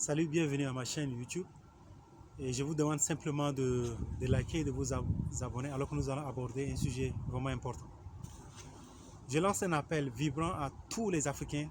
Salut, bienvenue à ma chaîne YouTube. Et je vous demande simplement de liker et de vous abonner alors que nous allons aborder un sujet vraiment important. Je lance un appel vibrant à tous les Africains,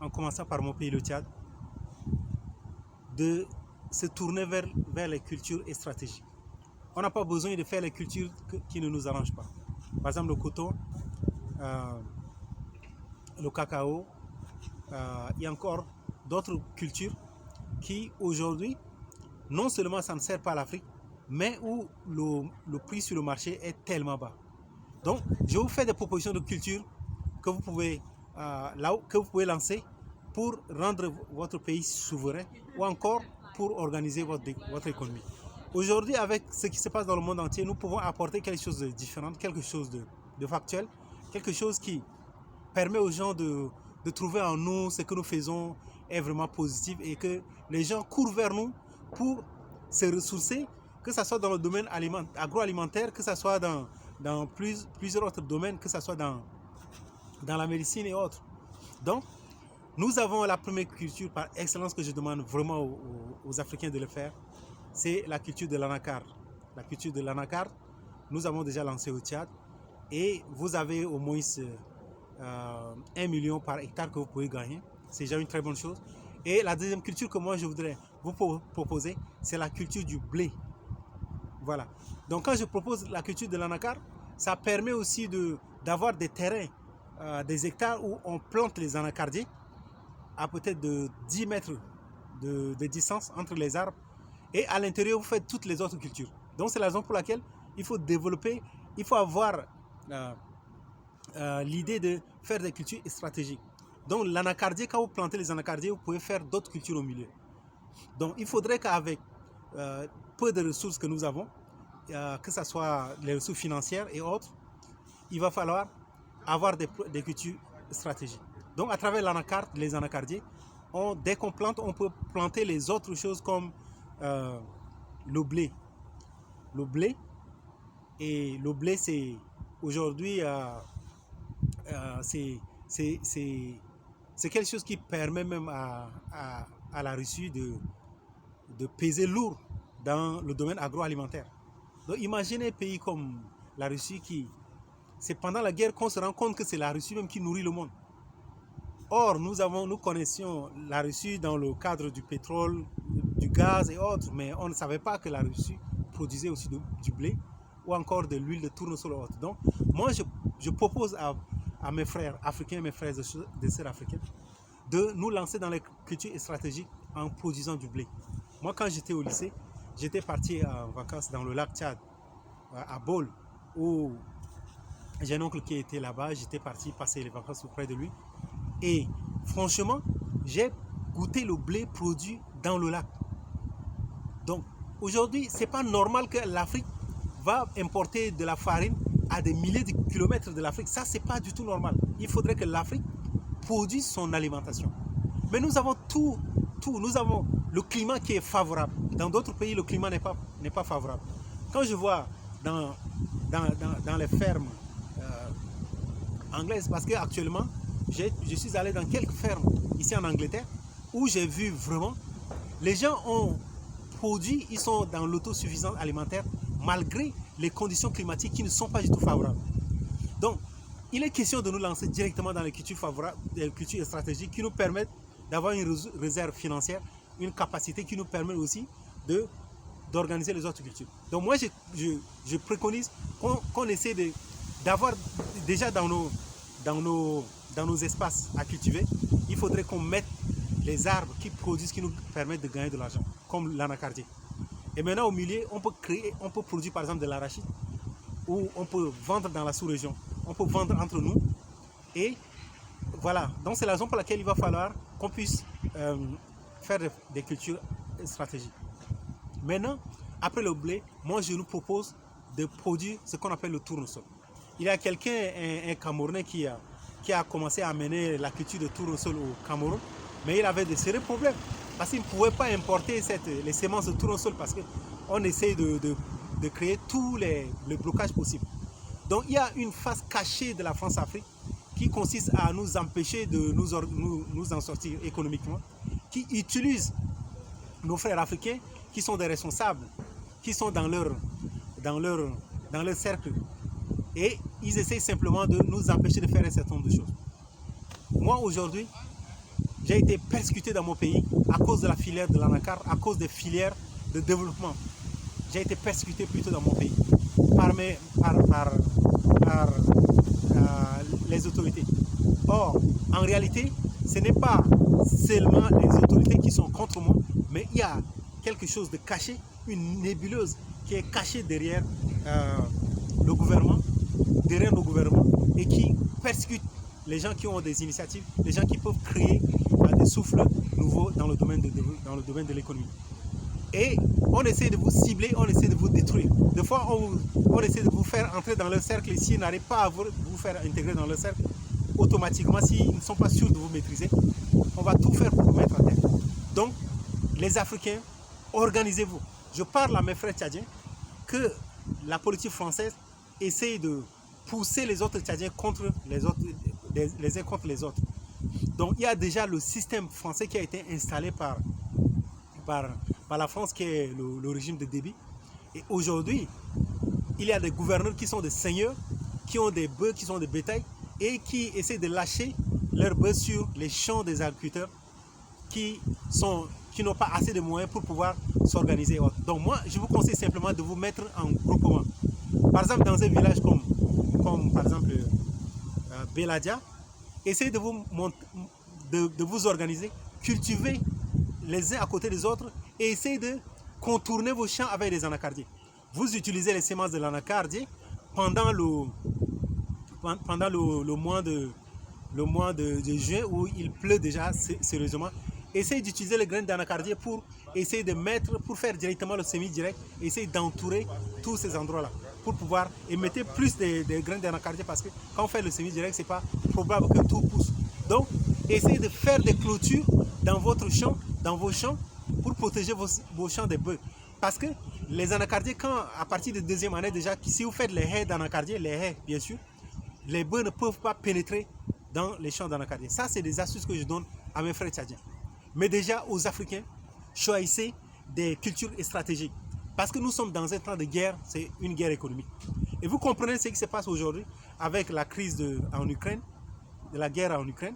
en commençant par mon pays, le Tchad, de se tourner vers les cultures et stratégies. On n'a pas besoin de faire les cultures qui ne nous arrangent pas. Par exemple, le coton, le cacao, il y a encore d'autres cultures qui aujourd'hui, non seulement ça ne sert pas à l'Afrique, mais où le prix sur le marché est tellement bas. Donc, je vous fais des propositions de culture que vous pouvez, que vous pouvez lancer pour rendre votre pays souverain ou encore pour organiser votre économie. Aujourd'hui, avec ce qui se passe dans le monde entier, nous pouvons apporter quelque chose de différent, quelque chose de factuel, quelque chose qui permet aux gens de trouver en nous ce que nous faisons est vraiment positif et que les gens courent vers nous pour se ressourcer, que ce soit dans le domaine agroalimentaire, que ce soit dans plusieurs autres domaines, que ce soit dans la médecine et autres. Donc, nous avons la première culture par excellence que je demande vraiment aux Africains de le faire, c'est la culture de l'anacarde. La culture de l'anacarde, nous avons déjà lancé au Tchad et vous avez au moins 1 million par hectare que vous pouvez gagner. C'est déjà une très bonne chose. Et la deuxième culture que moi je voudrais vous proposer, c'est la culture du blé. Voilà. Donc quand je propose la culture de l'anacarde, ça permet aussi d'avoir des terrains, des hectares où on plante les anacardiers à peut-être de 10 mètres de distance entre les arbres. Et à l'intérieur, vous faites toutes les autres cultures. Donc c'est la raison pour laquelle il faut développer, il faut avoir l'idée de faire des cultures stratégiques. Donc l'anacardier, quand vous plantez les anacardiers, vous pouvez faire d'autres cultures au milieu. Donc il faudrait qu'avec peu de ressources que nous avons, que ce soit les ressources financières et autres, il va falloir avoir des cultures stratégiques. Donc à travers l'anacarde, les anacardiers, dès qu'on plante, on peut planter les autres choses comme le blé. Le blé, et le blé c'est aujourd'hui c'est quelque chose qui permet même à la Russie de peser lourd dans le domaine agroalimentaire. Donc imaginez un pays comme la Russie c'est pendant la guerre qu'on se rend compte que c'est la Russie même qui nourrit le monde. Or, nous connaissions la Russie dans le cadre du pétrole, du gaz et autres, mais on ne savait pas que la Russie produisait aussi du blé ou encore de l'huile de tournesol et autres. Donc, moi, je propose à mes frères africains, mes frères et sœurs africains, de nous lancer dans les cultures stratégiques en produisant du blé. Moi, quand j'étais au lycée, j'étais parti en vacances dans le lac Tchad, à Bol, où j'ai un oncle qui était là-bas. J'étais parti passer les vacances auprès de lui. Et franchement, j'ai goûté le blé produit dans le lac. Donc, aujourd'hui, ce n'est pas normal que l'Afrique va importer de la farine à des milliers de kilomètres de l'Afrique. Ça, ce n'est pas du tout normal. Il faudrait que l'Afrique produise son alimentation. Mais nous avons tout. Nous avons le climat qui est favorable. Dans d'autres pays, le climat n'est pas favorable. Quand je vois dans les fermes anglaises, parce qu'actuellement, je suis allé dans quelques fermes ici en Angleterre où j'ai vu vraiment, les gens ont produit, ils sont dans l'autosuffisance alimentaire malgré les conditions climatiques qui ne sont pas du tout favorables. Donc, il est question de nous lancer directement dans les cultures favorables, les cultures stratégiques qui nous permettent d'avoir une réserve financière, une capacité qui nous permet aussi d'organiser les autres cultures. Donc moi, je préconise qu'on essaie d'avoir déjà dans nos espaces à cultiver, il faudrait qu'on mette les arbres qui produisent, qui nous permettent de gagner de l'argent, comme l'anacardier. Et maintenant au milieu, on peut produire par exemple de l'arachide, ou on peut vendre dans la sous-région, on peut vendre entre nous. Et voilà, donc c'est la raison pour laquelle il va falloir qu'on puisse faire des cultures stratégiques. Maintenant, après le blé, moi je nous propose de produire ce qu'on appelle le tournesol. Il y a quelqu'un, un Camerounais qui a commencé à mener la culture de tournesol au Cameroun, mais il avait de sérieux problèmes parce qu'il ne pouvait pas importer les semences de tournesol parce qu'on essaye de créer tous les blocages possibles. Donc il y a une face cachée de la France-Afrique qui consiste à nous empêcher de nous en sortir économiquement, qui utilise nos frères africains qui sont des responsables, qui sont dans leur, dans leur, dans leur cercle. Et ils essayent simplement de nous empêcher de faire un certain nombre de choses. Moi, aujourd'hui, j'ai été persécuté dans mon pays à cause de la filière de l'anacarde, à cause des filières de développement. J'ai été persécuté plutôt dans mon pays par les autorités. Or, en réalité, ce n'est pas seulement les autorités qui sont contre moi, mais il y a quelque chose de caché, une nébuleuse qui est cachée derrière le gouvernement, derrière nos gouvernements, et qui persécute les gens qui ont des initiatives, les gens qui peuvent créer des souffles nouveaux dans le domaine de l'économie. Et on essaie de vous cibler, on essaie de vous détruire. Des fois, on essaie de vous faire entrer dans leur cercle, et s'ils n'arrivent pas à vous faire intégrer dans leur cercle, automatiquement, s'ils ne sont pas sûrs de vous maîtriser, on va tout faire pour vous mettre à terre. Donc, les Africains, organisez-vous. Je parle à mes frères tchadiens que la politique française essaie de pousser les autres tchadiens contre les autres, les uns contre les autres. Donc, il y a déjà le système français qui a été installé par la France, qui est le régime de Déby. Et aujourd'hui, il y a des gouverneurs qui sont des seigneurs, qui ont des bœufs, qui sont des bétails, et qui essaient de lâcher leurs bœufs sur les champs des agriculteurs qui n'ont pas assez de moyens pour pouvoir s'organiser. Donc moi, je vous conseille simplement de vous mettre en groupement. Par exemple, dans un village comme par exemple Beladia, essayez de vous organiser, cultiver les uns à côté des autres et essayez de contourner vos champs avec des anacardiers. Vous utilisez les semences de l'anacardier pendant le mois de juin où il pleut déjà sérieusement. Essayez d'utiliser les graines d'anacardier pour essayer de pour faire directement le semis direct, essayez d'entourer tous ces endroits-là pour pouvoir émettre plus de graines d'anacardier, parce que quand on fait le semis direct, c'est pas probable que tout pousse. Donc, essayez de faire des clôtures dans votre champ, dans vos champs, pour protéger vos champs des bœufs. Parce que les anacardiers, à partir de deuxième année déjà, si vous faites les haies d'anacardier, les haies bien sûr, les bœufs ne peuvent pas pénétrer dans les champs d'anacardier. Ça, c'est des astuces que je donne à mes frères tchadiens. Mais déjà, aux Africains, choisissez des cultures stratégiques. Parce que nous sommes dans un temps de guerre, c'est une guerre économique. Et vous comprenez ce qui se passe aujourd'hui avec la crise en Ukraine, de la guerre en Ukraine.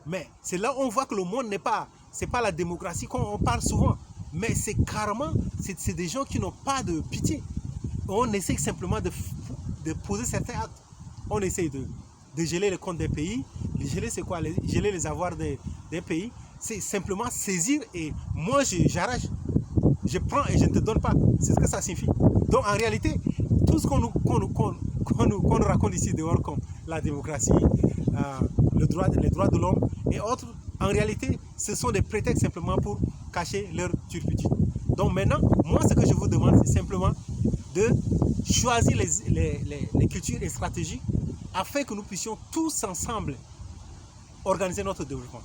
Mais c'est là où on voit que le monde c'est pas la démocratie qu'on parle souvent. Mais c'est carrément, c'est des gens qui n'ont pas de pitié. On essaie simplement de poser certains actes. On essaie de geler les comptes des pays. Geler, c'est quoi? Geler les avoirs des pays. C'est simplement saisir et moi j'arrache. Je prends et je ne te donne pas. C'est ce que ça signifie. Donc en réalité, tout ce qu'on nous raconte ici dehors comme la démocratie, les droits de l'homme et autres, en réalité, ce sont des prétextes simplement pour cacher leur turpitude. Donc maintenant, moi ce que je vous demande, c'est simplement de choisir les cultures et stratégies afin que nous puissions tous ensemble organiser notre développement.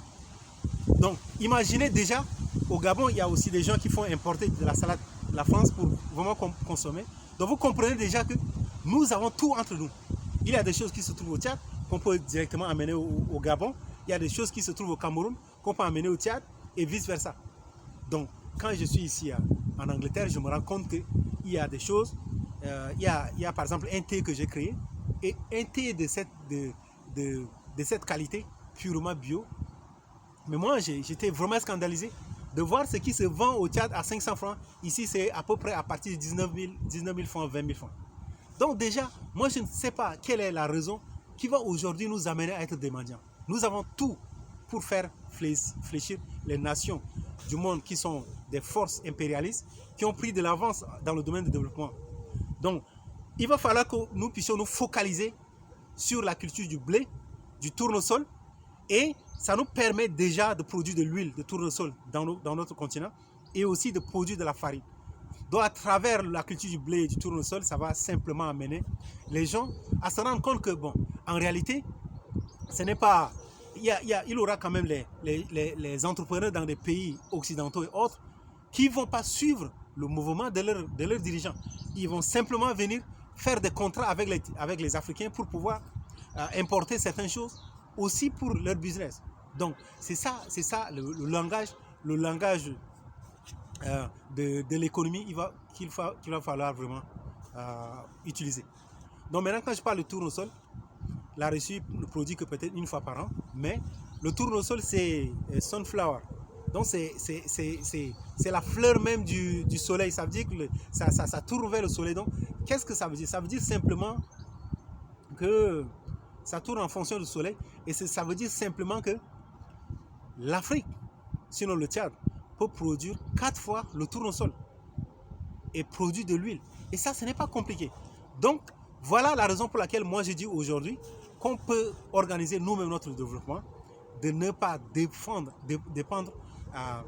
Donc, imaginez déjà, au Gabon, il y a aussi des gens qui font importer de la salade de la France pour vraiment consommer. Donc, vous comprenez déjà que nous avons tout entre nous. Il y a des choses qui se trouvent au Tchad, qu'on peut directement amener au Gabon. Il y a des choses qui se trouvent au Cameroun, qu'on peut amener au Tchad, et vice-versa. Donc, quand je suis ici en Angleterre, je me rends compte qu'il y a des choses. Il y a par exemple un thé que j'ai créé, et un thé de cette qualité, purement bio. Mais moi, j'étais vraiment scandalisé de voir ce qui se vend au Tchad à 500 francs. Ici, c'est à peu près à partir de 19 000 francs, 20 000 francs. Donc déjà, moi, je ne sais pas quelle est la raison qui va aujourd'hui nous amener à être des mendiants. Nous avons tout pour faire fléchir les nations du monde qui sont des forces impérialistes qui ont pris de l'avance dans le domaine du développement. Donc, il va falloir que nous puissions nous focaliser sur la culture du blé, du tournesol, et ça nous permet déjà de produire de l'huile de tournesol dans notre continent et aussi de produire de la farine. Donc à travers la culture du blé et du tournesol, ça va simplement amener les gens à se rendre compte que, bon, en réalité, ce n'est pas... Il y aura quand même les entrepreneurs dans des pays occidentaux et autres qui ne vont pas suivre le mouvement de leurs dirigeants. Ils vont simplement venir faire des contrats avec les Africains pour pouvoir importer certaines choses aussi pour leur business. Donc c'est ça le langage de l'économie qu'il va falloir vraiment utiliser. Donc maintenant, quand je parle de tournesol, la Russie ne produit que peut-être une fois par an, mais le tournesol, c'est sunflower. Donc c'est la fleur même du soleil. Ça veut dire que ça tourne vers le soleil. Donc qu'est-ce que ça veut dire? Ça veut dire simplement que ça tourne en fonction du soleil. Et ça veut dire simplement que l'Afrique, sinon le Tchad, peut produire 4 fois le tournesol et produire de l'huile. Et ça, ce n'est pas compliqué. Donc, voilà la raison pour laquelle moi je dis aujourd'hui qu'on peut organiser nous-mêmes notre développement, de ne pas dépendre à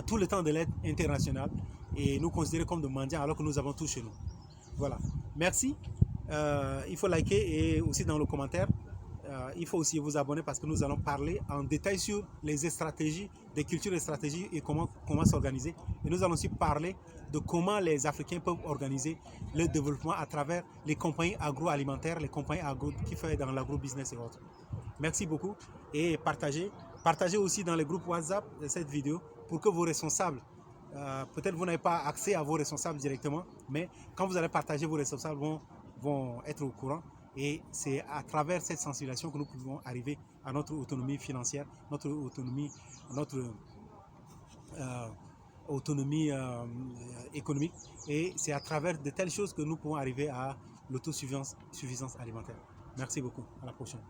tout le temps de l'aide internationale et nous considérer comme des mendiants alors que nous avons tout chez nous. Voilà. Merci. Il faut liker et aussi dans le commentaire, il faut aussi vous abonner parce que nous allons parler en détail sur les stratégies, des cultures et stratégies et comment s'organiser. Et nous allons aussi parler de comment les Africains peuvent organiser le développement à travers les compagnies agroalimentaires, les compagnies qui font dans l'agro-business et autres. Merci beaucoup et partagez aussi dans les groupes WhatsApp cette vidéo pour que vos responsables, peut-être vous n'avez pas accès à vos responsables directement, mais quand vous allez partager, vos responsables vont être au courant. Et c'est à travers cette sensibilisation que nous pouvons arriver à notre autonomie financière, notre autonomie, autonomie économique. Et c'est à travers de telles choses que nous pouvons arriver à l'autosuffisance alimentaire. Merci beaucoup. À la prochaine.